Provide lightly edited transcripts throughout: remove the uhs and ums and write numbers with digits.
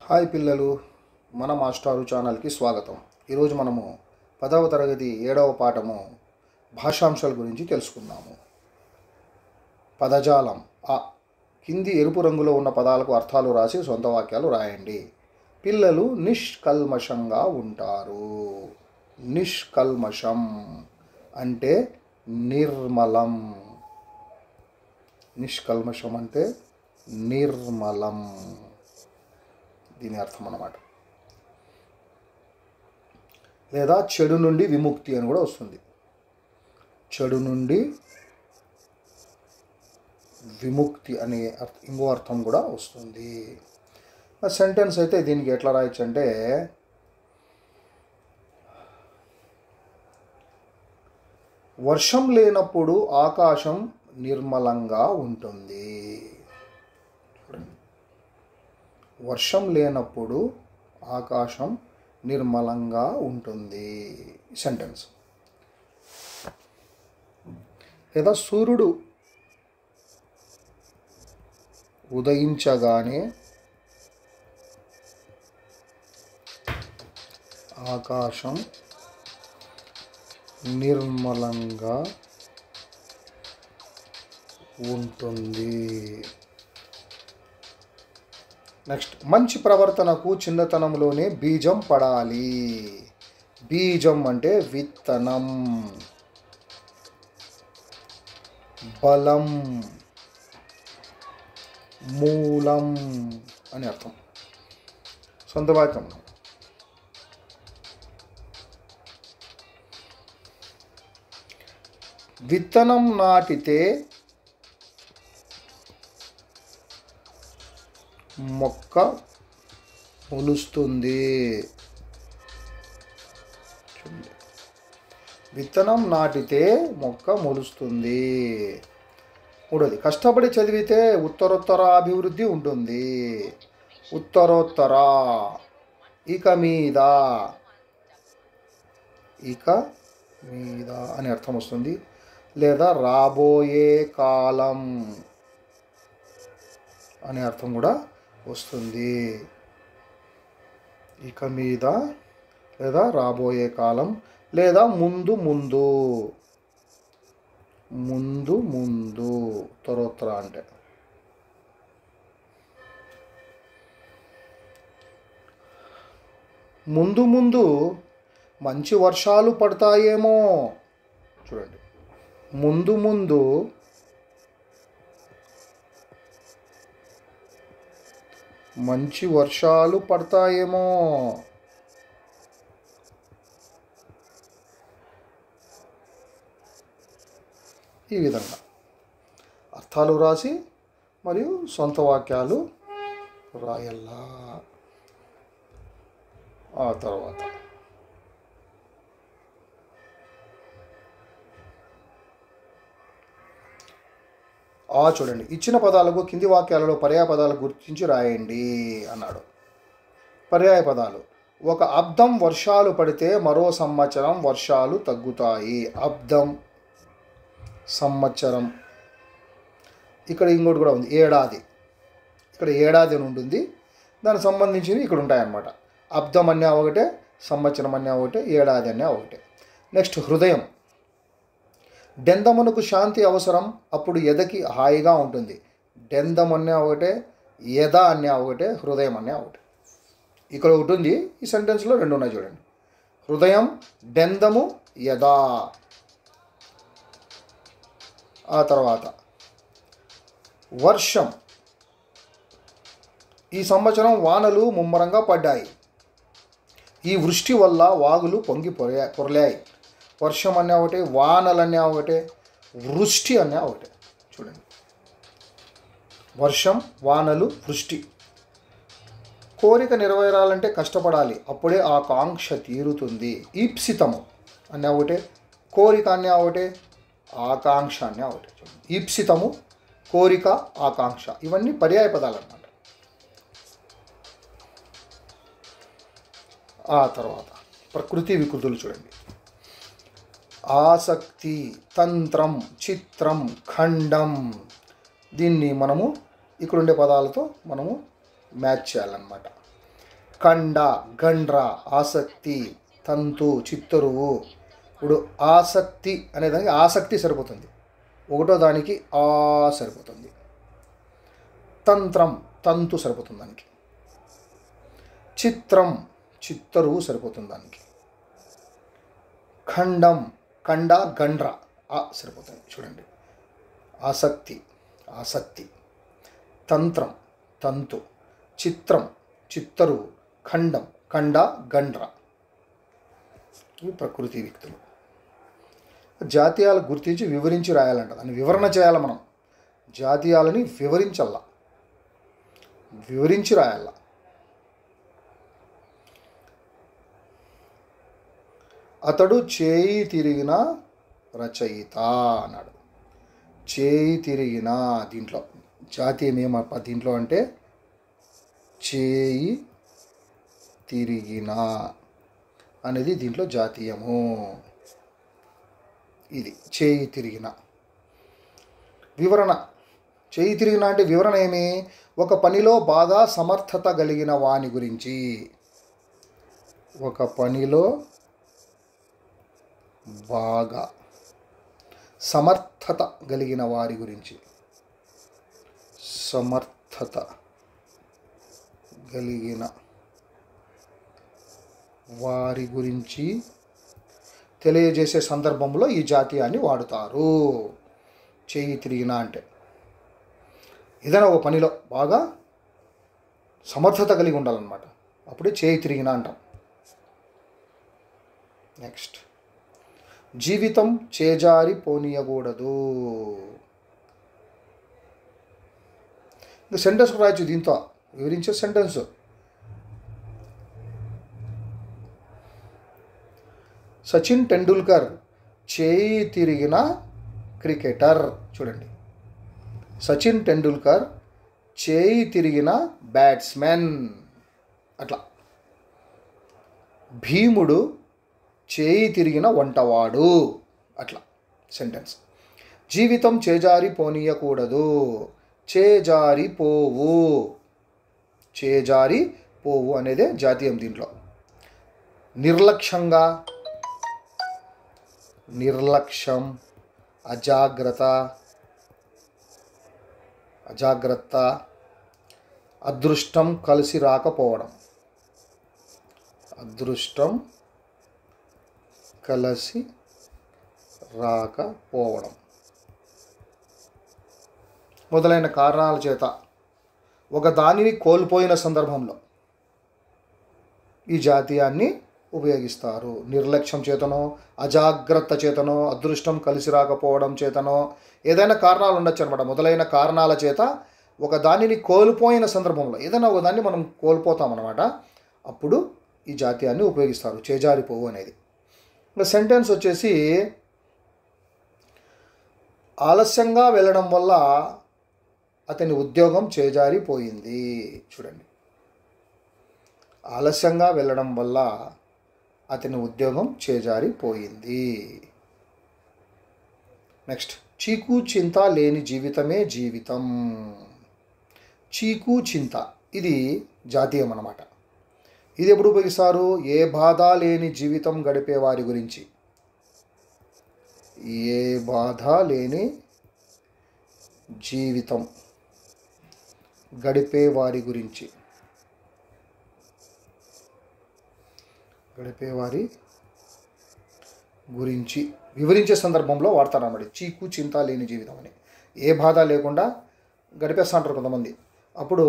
Hi పిల్లలు, మన మాస్టారు ఛానల్కి స్వాగతం. ఈరోజు మనము 10వ తరగతి 7వ పాఠము భాషాంశాల గురించి తెలుసుకుందాము. పదజాలం. కింది ఎరుపు రంగులో ఉన్న పదాలకు అర్థాలు రాసి సొంత వాక్యాలు రాయండి. పిల్లలు నిష్కల్మషంగా ఉంటారు. నిష్కల్మషం అంటే నిర్మలం. నిష్కల్మషం అంటే నిర్మలం, దీని అర్థం అన్నమాట. లేదా చెడు నుండి విముక్తి అని కూడా వస్తుంది. చెడు నుండి విముక్తి అనే ఇంకో అర్థం కూడా వస్తుంది. సెంటెన్స్ అయితే దీనికి ఎట్లా రాయొచ్చు అంటే, వర్షం లేనప్పుడు ఆకాశం నిర్మలంగా ఉంటుంది. వర్షం లేనప్పుడు ఆకాశం నిర్మలంగా ఉంటుంది సెంటెన్స్. లేదా సూర్యుడు ఉదయించగానే ఆకాశం నిర్మలంగా ఉంటుంది. నెక్స్ట్, మంచి ప్రవర్తనకు చిన్నతనంలోనే బీజం పడాలి. బీజం అంటే విత్తనం, బలం, మూలం అని అర్థం. సొంత వాక్యం. విత్తనం నాటితే మొక్క మొలుస్తుంది. విత్తనం నాటితే మొక్క మొలుస్తుంది. మూడోది, కష్టపడి చదివితే ఉత్తరోత్తర అభివృద్ధి ఉంటుంది. ఉత్తరోత్తర, ఇక మీద, ఇక మీద అని అర్థం వస్తుంది. లేదా రాబోయే కాలం అనే అర్థం కూడా వస్తుంది. ఇక మీద లేదా రాబోయే కాలం, లేదా ముందు ముందు. ముందు ముందు ఉత్తరోత్తర అంటే. ముందు ముందు మంచి వర్షాలు పడతాయేమో. చూడండి, ముందు ముందు మంచి వర్షాలు పడతాయేమో. ఈ విధంగా అర్థాలు రాసి మరియు సొంత వాక్యాలు రాయల్లా. ఆ తర్వాత చూడండి, ఇచ్చిన పదాలకు కింది వాక్యాలలో పర్యాయ పదాలు గుర్తించి రాయండి అన్నాడు. పర్యాయ పదాలు: ఒక అబ్దం వర్షాలు పడితే మరో సంవత్సరం వర్షాలు తగ్గుతాయి. అబ్దం, సంవత్సరం. ఇక్కడ ఇంకోటి కూడా ఉంది, ఏడాది. ఇక్కడ ఏడాది అని ఉంటుంది, దానికి సంబంధించినవి ఇక్కడ ఉంటాయన్నమాట. అబ్దం అనే ఒకటే, సంవత్సరం అనే ఒకటే, ఏడాది అనే ఒకటే. నెక్స్ట్, హృదయం. డెందమునకు శాంతి అవసరం, అప్పుడు ఎదకి హాయిగా ఉంటుంది. డెందం అనే ఒకటే, ఎద అనే ఒకటే, హృదయం అనే ఒకటే. ఇక్కడ ఒకటి ఉంది, ఈ సెంటెన్స్లో రెండు ఉన్నాయి చూడండి. హృదయం, డెందము, యదా. ఆ తర్వాత వర్షం. ఈ సంవత్సరం వానలు ముమ్మరంగా పడ్డాయి. ఈ వృష్టి వల్ల వాగులు పొంగి పొరలాయి. వర్షం అనే ఒకటే, వానలు అనే ఒకటే, వృష్టి అనే ఒకటే. చూడండి, వర్షం, వానలు, వృష్టి. కోరిక నెరవేరాలంటే కష్టపడాలి, అప్పుడే ఆ కాంక్ష తీరుతుంది. ఈప్సితము అనే ఒకటే, కోరిక అనే ఒకటే, ఆకాంక్ష అనే ఒకటే. ఈప్సితము, కోరిక, ఆకాంక్ష, ఇవన్నీ పర్యాయ పదాలు అన్నమాట. ఆ తర్వాత ప్రకృతి వికృతులు చూడండి. ఆసక్తి, తంత్రం, చిత్రం, ఖండం. దీన్ని మనము ఇక్కడుండే పదాలతో మనము మ్యాచ్ చేయాలన్నమాట. కండ, గండ్ర, ఆసక్తి, తంతు, చిత్తరువు. ఇప్పుడు ఆసక్తి అనేదానికి ఆసక్తి సరిపోతుంది, ఒకటో దానికి ఆ సరిపోతుంది. తంత్రం, తంతు సరిపోతుంది దానికి. చిత్రం, చిత్తరువు సరిపోతుంది దానికి. ఖండం, కండ, గండ్ర, ఆ సరిపోతుంది. చూడండి, ఆసక్తి, ఆసక్తి. తంత్రం, తంతు. చిత్రం, చిత్తరువు. ఖండం, కండ, గండ్ర. ఇవి ప్రకృతి వ్యక్తులు. జాతీయాలు గుర్తించి వివరించి రాయాలంట, దాన్ని వివరణ చేయాలి మనం. జాతీయాలని వివరించాల, వివరించి రాయాల. అతడు చేయి తిరిగిన రచయిత అన్నాడు. చేయి తిరిగిన, దీంట్లో జాతీయం ఏమప్ప దీంట్లో అంటే చేయి తిరిగిన అనేది దీంట్లో జాతీయము. ఇది చేయి తిరిగిన. వివరణ, చేయి తిరిగిన అంటే వివరణ ఏమి? ఒక పనిలో బాగా సమర్థత కలిగిన వాని గురించి. ఒక పనిలో బాగా సమర్థత కలిగిన వారి గురించి. సమర్థత కలిగిన వారి గురించి తెలియజేసే సందర్భంలో ఈ జాతీయాన్ని వాడుతారు. చేయి తిరిగిన అంటే ఏదైనా ఒక పనిలో బాగా సమర్థత కలిగి ఉండాలన్నమాట, అప్పుడే చేయి తిరిగిన అంటాం. నెక్స్ట్, జీవితం చేజారి పోనీయకూడదు. సెంటెన్స్ రాయొచ్చు దీంతో, వివరించే సెంటెన్స్. సచిన్ టెండూల్కర్ చేయి తిరిగిన క్రికెటర్. చూడండి, సచిన్ టెండూల్కర్ చేయి తిరిగిన బ్యాట్స్మెన్. అట్లా. భీముడు చేయి తిరిగిన వంటవాడు. అట్లా సెంటెన్స్. జీవితం చేజారి పోనీయకూడదు. చేజారి పోవు, చేజారి పోవు అనేదే జాతీయం దీంట్లో. నిర్లక్ష్యంగా, నిర్లక్ష్యం, అజాగ్రత్త, అజాగ్రత్త. అదృష్టం కలిసి రాకపోవడం, అదృష్టం కలిసి రాకపోవడం మొదలైన కారణాల చేత ఒక దానిని కోల్పోయిన సందర్భంలో ఈ జాతీయాన్ని ఉపయోగిస్తారు. నిర్లక్ష్యం చేతనో, అజాగ్రత్త చేతనో, అదృష్టం కలిసి రాకపోవడం చేతనో ఏదైనా కారణాలు ఉండొచ్చు అనమాట. మొదలైన కారణాల చేత ఒక దానిని కోల్పోయిన సందర్భంలో, ఏదైనా ఒక దాన్ని మనం కోల్పోతామన్నమాట, అప్పుడు ఈ జాతీయాన్ని ఉపయోగిస్తారు, చేజారిపోవు అనేది. ఇంకా సెంటెన్స్ వచ్చేసి, ఆలస్యంగా వెళ్ళడం వల్ల అతని ఉద్యోగం చేజారిపోయింది. చూడండి, ఆలస్యంగా వెళ్ళడం వల్ల అతని ఉద్యోగం చేజారిపోయింది. నెక్స్ట్, చీకు చింత లేని జీవితమే జీవితం. చీకు చింత ఇది జాతీయం అన్నమాట. ఇది ఎప్పుడు ఉపయోగిస్తారు? ఏ బాధ లేని జీవితం గడిపే వారి గురించి. ఏ బాధ లేని జీవితం గడిపే వారి గురించి, గడిపేవారి గురించి వివరించే సందర్భంలో వాడతారన్నమాట. చీకు చింత లేని జీవితం అని. ఏ బాధ లేకుండా గడిపేస్తూ ఉంటారు కొంతమంది, అప్పుడు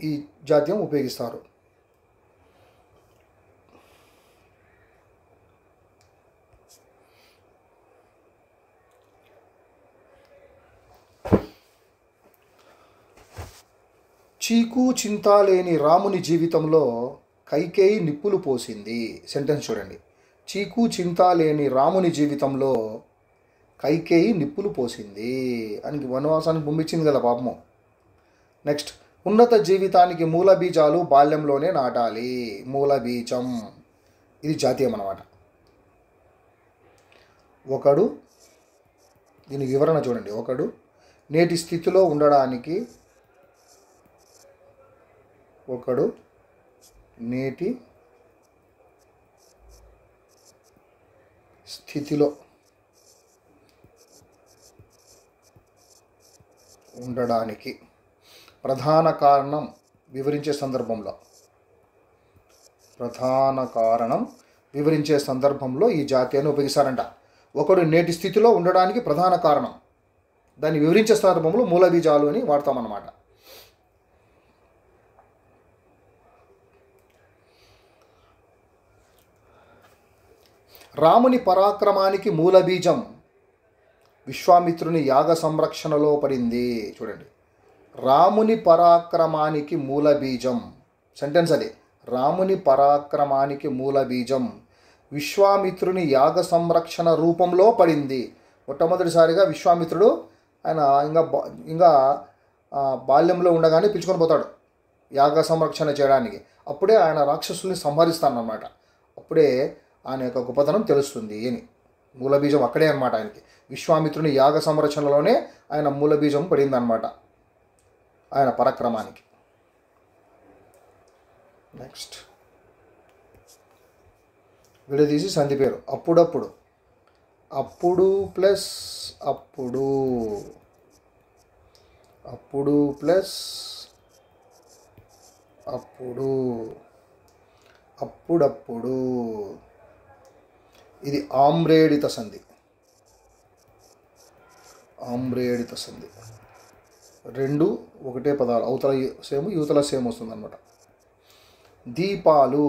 ఈ జాతీయం ఉపయోగిస్తారు. చీకు చింత లేని రాముని జీవితంలో కైకేయి నిప్పులు పోసింది. సెంటెన్స్ చూడండి, చీకు చింత లేని రాముని జీవితంలో కైకేయి నిప్పులు పోసింది అని వనవాసానికి పంపించింది కదా పాపము. నెక్స్ట్, ఉన్నత జీవితానికి మూల బీజాలు బాల్యంలోనే నాటాలి. మూల బీజం ఇది జాతీయం అన్నమాట. ఒకడు, దీని వివరణ చూడండి, ఒకడు నేటి స్థితిలో ఉండడానికి, ఒకడు నేటి స్థితిలో ఉండడానికి ప్రధాన కారణం వివరించే సందర్భంలో ఈ జాతీయాన్ని ఉపయోగిస్తారంట. ఒకడు నేటి స్థితిలో ఉండడానికి ప్రధాన కారణం, దాన్ని వివరించే సందర్భంలో మూల బీజాలు అని వాడతామన్నమాట. రాముని పరాక్రమానికి మూల బీజం విశ్వామిత్రుని యాగ సంరక్షణలో పడింది. చూడండి, రాముని పరాక్రమానికి మూల బీజం, సెంటెన్స్ అదే, రాముని పరాక్రమానికి మూల బీజం విశ్వామిత్రుని యాగ సంరక్షణ రూపంలో పడింది. మొట్టమొదటిసారిగా విశ్వామిత్రుడు ఆయన ఇంకా బాల్యంలో ఉండగానే పిలుచుకొని పోతాడు యాగ సంరక్షణ చేయడానికి. అప్పుడే ఆయన రాక్షసుల్ని సంహరిస్తానన్నమాట. అప్పుడే ఆయన యొక్క గొప్పతనం తెలుస్తుంది అని. మూలబీజం అక్కడే అనమాట ఆయనకి. విశ్వామిత్రుని యాగ సంరక్షణలోనే ఆయన మూలబీజం పడిందనమాట ఆయన పరాక్రమానికి. నెక్స్ట్ విడదీసి సంధి పేరు అప్పుడప్పుడు. అప్పుడు ప్లస్ అప్పుడు, అప్పుడు ప్లస్ అప్పుడు, అప్పుడప్పుడు. ఇది ఆమ్రేడిత సంధి. ఆమ్రేడిత సంధి రెండు ఒకటే పదాలు, అవతల సేమ్ యువతల సేమ్ వస్తుంది అనమాట. దీపాలు,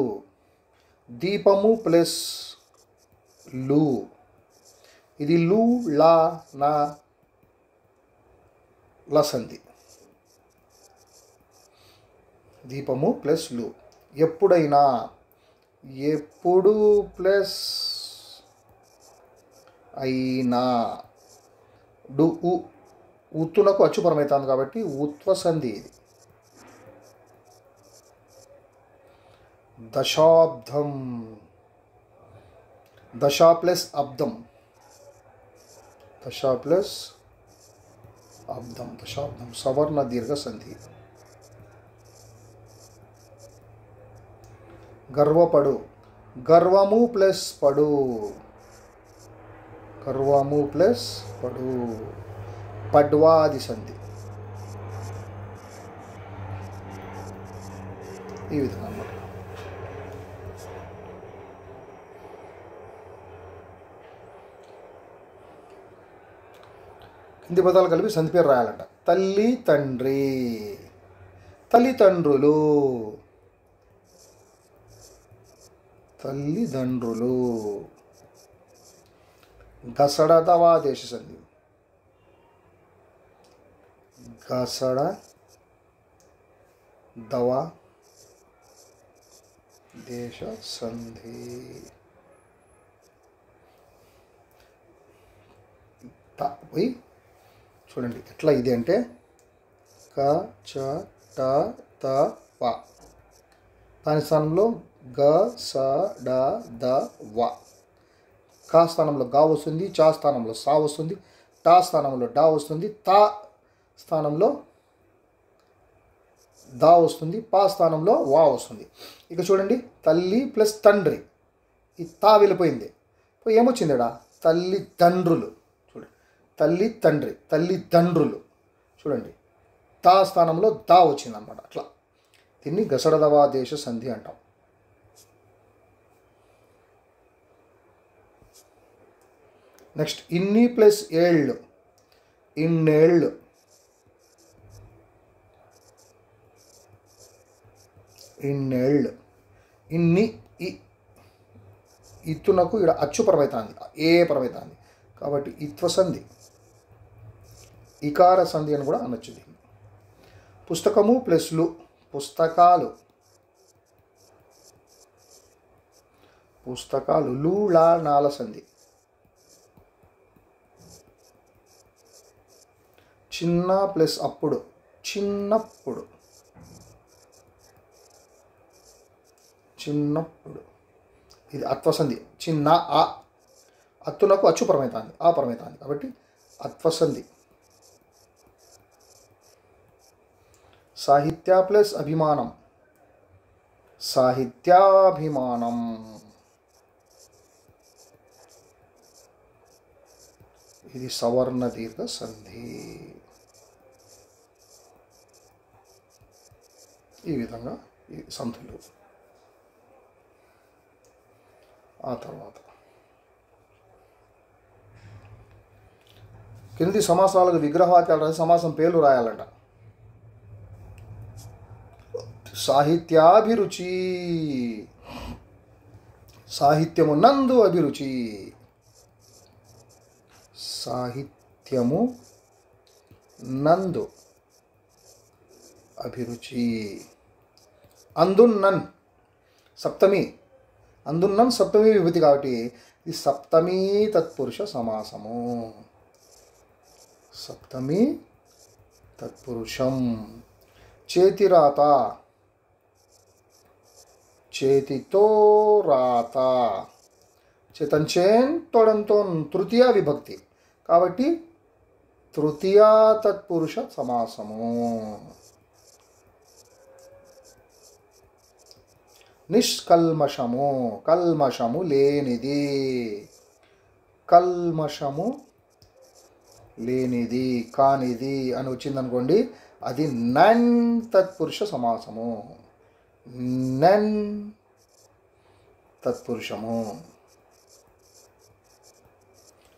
దీపము ప్లస్ లు, ఇది లు లా నా ల సంధి. దీపము ప్లస్ లు. ఎప్పుడైనా, ఎప్పుడు ప్లస్ అయినా, డు ఉత్తునకు అచ్చుపరమవుతుంది కాబట్టి ఉత్వ సంధి ఇది. దశాబ్దం, దశ ప్లస్ అబ్దం, దశ ప్లస్ అబ్దం, దశాబ్దం సవర్ణ దీర్ఘ సంధి. గర్వపడు, గర్వము ప్లస్ పడు, గర్వము ప్లస్ పడు, పడ్వాది సంధి. ఈ విధంగా అన్నమాట. కింది పదాలు కలిపి సంధి పేరు రాయాలంట. తల్లి తండ్రి, తల్లిదండ్రులు, తల్లిదండ్రులు. గసడ దవా దేశ సంధి, గసడ దవా దేశ సంధి. పోయి చూడండి ఎట్లా ఇది అంటే క చ ట త ప, దాని స్థానంలో గ స డ ద వ. కా స్థానంలో గా వస్తుంది, చా స్థానంలో సా వస్తుంది, టా స్థానంలో డా వస్తుంది, తా స్థానంలో దా వస్తుంది, పా స్థానంలో వా వస్తుంది. ఇక చూడండి, తల్లి ప్లస్ తండ్రి, ఈ తా వెళ్ళిపోయింది. ఏమొచ్చిందిడా? తల్లిదండ్రులు. చూడండి, తల్లి తండ్రి, తల్లిదండ్రులు. చూడండి, తా స్థానంలో దా వచ్చింది అనమాట. అట్లా దీన్ని గసడదవా దేశ సంధి అంటాం. నెక్స్ట్ ఇన్ని ప్లస్ ఏళ్ళు, ఇన్నేళ్ళు. ఇన్నేళ్ళు, ఇన్ని ఇత్తునకు ఇక్కడ అచ్చు పరమైతాంది, ఏ పరమైతాంది కాబట్టి ఇత్వ సంధి. ఇకార సంధి అని కూడా అనొచ్చు దీన్ని. పుస్తకము ప్లస్లు, పుస్తకాలు, పుస్తకాలు. లు లా నాల సంధి. చిన్న ప్లస్ అప్పుడు, చిన్నప్పుడు, చిన్నప్పుడు. ఇది అత్వసంధి. చిన్న ఆ, అత్తునకు అచ్చు పరమైతాంది, ఆ పరమైతాంది కాబట్టి అత్వసంధి. సాహిత్య ప్లస్ అభిమానం, సాహిత్యాభిమానం. ఇది సవర్ణ దీర్ఘ సంధి. ఈ విధంగా ఈ సంధులు. ఆ తర్వాత కింది సమాసాలకు విగ్రహవాక్యాలు రాసి సమాసం పేర్లు రాయాలంట. సాహిత్యాభిరుచి, సాహిత్యము నందు అభిరుచి. సాహిత్యము నందు అభిరుచి. అందున్నన్ సప్తమి, అందున్నన్ సప్తమి విభూతి కాబట్టి ఇది సప్తమీ తత్పురుష సమాసము. సప్తమి తత్పురుషం. చేతిరాత, చేతితో రాత. చేతంచేన్ తొడంతో తృతీయ విభక్తి కాబట్టి తృతీయ తత్పురుష సమాసము. నిష్కల్మషము, కల్మషము లేనిది. కల్మషము లేనిది, కానిది అని వచ్చిందనుకోండి, అది నన్ తత్పురుష సమాసము. నన్ తత్పురుషము.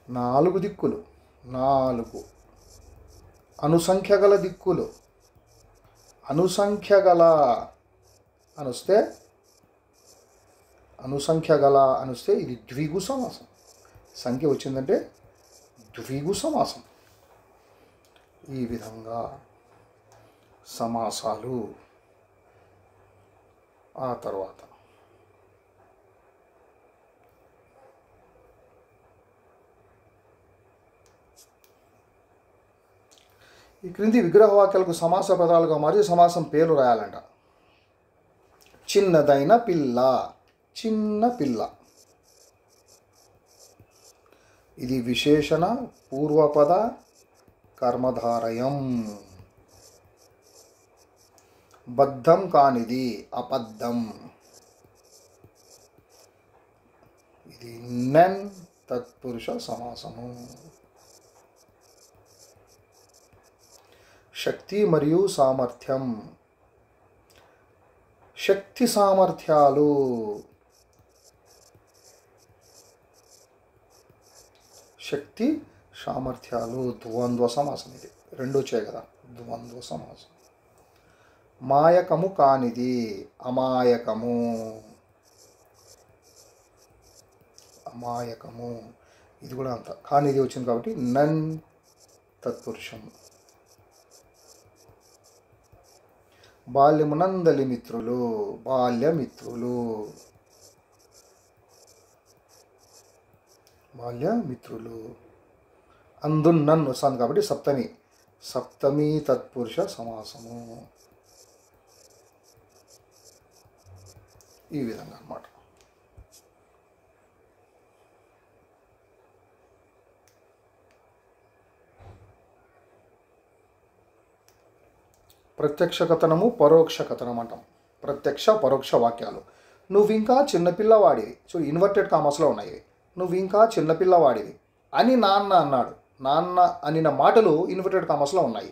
4 దిక్కులు, 4 అనుసంఖ్యగల దిక్కులు. అనుసంఖ్యగల అనుస్తే, అనుసంఖ్యగల అనుస్తే ఇది ద్విగు సమాసం. సంఖ్య వచ్చిందంటే ద్విగు సమాసం. ఈ విధంగా సమాసాలు. ఆ తర్వాత ఈ క్రింది విగ్రహవాక్యాలకు సమాస పదాలుగా మార్చి సమాసం పేర్లు రాయాలంట. చిన్నదైన పిల్ల, చిన్న పిల్ల. ఇది విశేషణ పూర్వపద కర్మధారయం. బద్ధం కానిది అబద్ధం. ఇది నన్ తత్పురుష సమాసము. శక్తి మరియు సామర్థ్యం. శక్తి సామర్థ్యాలు. శక్తి సామర్థ్యాలు ద్వంద్వ సమాసం. ఇది 2 వచ్చాయి కదా, ద్వంద్వ సమాసం. మాయకము కానిది అమాయకము. అమాయకము ఇది కూడా అంత కానిది వచ్చింది కాబట్టి నన్ తత్పురుషం. బాల్యమునందలి మిత్రులు, బాల్యమిత్రులు. బాల్యమిత్రులు. అందున్నన్ వస్తుంది కాబట్టి సప్తమి, సప్తమి తత్పురుష సమాసము. ఈ విధంగా అన్నమాట. ప్రత్యక్ష కథనము, పరోక్ష కథనం అంటాం. ప్రత్యక్ష పరోక్ష వాక్యాలు. నువ్వు ఇంకా చిన్నపిల్లవాడివి. సో ఇన్వర్టెడ్ కామర్స్లో ఉన్నాయి. నువ్వు ఇంకా చిన్నపిల్లవాడివి అని నాన్న అన్నాడు. నాన్న అనిన మాటలు ఇన్వర్టెడ్ కామర్స్లో ఉన్నాయి.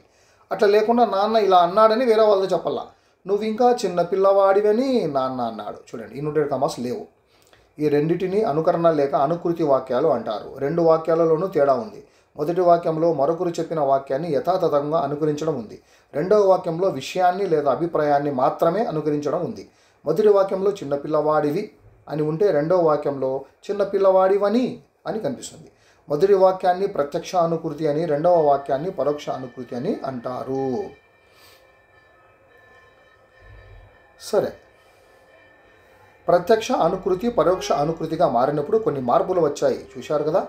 అట్లా లేకుండా నాన్న ఇలా అన్నాడని వేరే వాళ్ళతో చెప్పాలా. నువ్వు ఇంకా చిన్నపిల్లవాడివని నాన్న అన్నాడు. చూడండి, ఇన్వర్టెడ్ కామర్స్ లేవు. ఈ రెండిటిని అనుకరణ లేక అనుకృతి వాక్యాలు అంటారు. 2 వాక్యాలలోనూ తేడా ఉంది. మొదటి వాక్యంలో మరొకరు చెప్పిన వాక్యాన్ని యథాతథంగా అనుకరించడం ఉంది. రెండవ వాక్యంలో విషయాన్ని లేదా అభిప్రాయాన్ని మాత్రమే అనుకరించడం ఉంది. మొదటి వాక్యంలో చిన్నపిల్లవాడివి అని ఉంటే రెండవ వాక్యంలో చిన్నపిల్లవాడివని అని కనిపిస్తుంది. మొదటి వాక్యాన్ని ప్రత్యక్ష అనుకృతి అని, రెండవ వాక్యాన్ని పరోక్ష అనుకృతి అని అంటారు. సరే, ప్రత్యక్ష అనుకృతి పరోక్ష అనుకృతిగా మారినప్పుడు కొన్ని మార్పులు వచ్చాయి చూశారు కదా.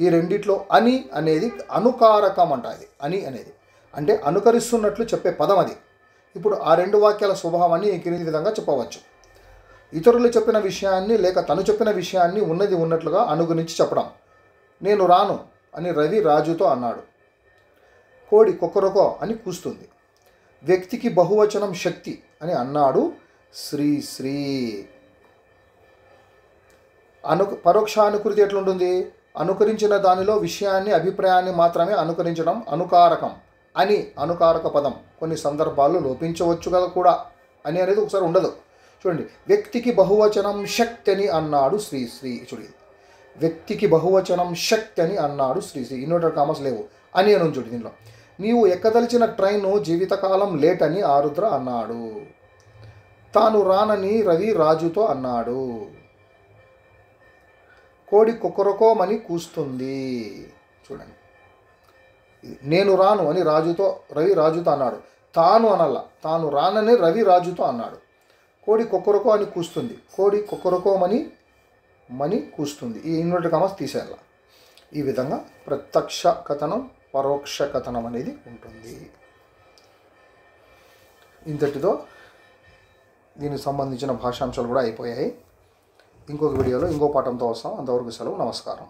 ఈ రెండిట్లో అని అనేది అనుకారకం అంటారు. అని అనేది అంటే అనుకరిస్తున్నట్లు చెప్పే పదం అది. ఇప్పుడు ఆ 2 వాక్యాల స్వభావాన్ని ఈ క్రింది విధంగా చెప్పవచ్చు. ఇతరులు చెప్పిన విషయాన్ని లేక తను చెప్పిన విషయాన్ని ఉన్నది ఉన్నట్లుగా అనుగురించి చెప్పడం. నేను రాను అని రవి రాజుతో అన్నాడు. కోడి కొక్కరొకో అని కూస్తుంది. వ్యక్తికి బహువచనం శక్తి అని అన్నాడు. శ్రీ శ్రీ. పరోక్షానుకృతి ఎట్లుంటుంది? అనుకరించిన దానిలో విషయాన్ని, అభిప్రాయాన్ని మాత్రమే అనుకరించడం అనుకారకం. అని అనుకారక పదం కొన్ని సందర్భాల్లో లోపించవచ్చు కదా కూడా. అని అనేది ఒకసారి ఉండదు. చూడండి, వ్యక్తికి బహువచనం శక్తి అని అన్నాడు శ్రీశ్రీ. చూడండి, వ్యక్తికి బహువచనం శక్తి అని అన్నాడు శ్రీశ్రీ. ఇన్వర్టెడ్ కామర్స్ లేవు. అని అని చూడండి దీనిలో. నీవు ఎక్కదలిచిన ట్రైను జీవితకాలం లేట్ అని ఆరుద్ర అన్నాడు. తాను రానని రవి రాజుతో అన్నాడు. కోడి కొక్కరకోమని కూస్తుంది. చూడండి, నేను రాను అని రవి రాజుతో అన్నాడు. తాను అనల్లా, తాను రానని రవి రాజుతో అన్నాడు. కోడి కొక్కరకో అని కూస్తుంది. కోడి కొక్కరకోమని కూస్తుంది. ఈ ఇన్వర్టెడ్ కామర్స్ తీసేయాల. ఈ విధంగా ప్రత్యక్ష కథనం, పరోక్ష కథనం అనేది ఉంటుంది. ఇంతటితో దీనికి సంబంధించిన భాషాంశాలు కూడా అయిపోయాయి. ఇంకొక వీడియోలో ఇంకో పాఠంతో వస్తాం. అంతవరకు సెలవు. నమస్కారం.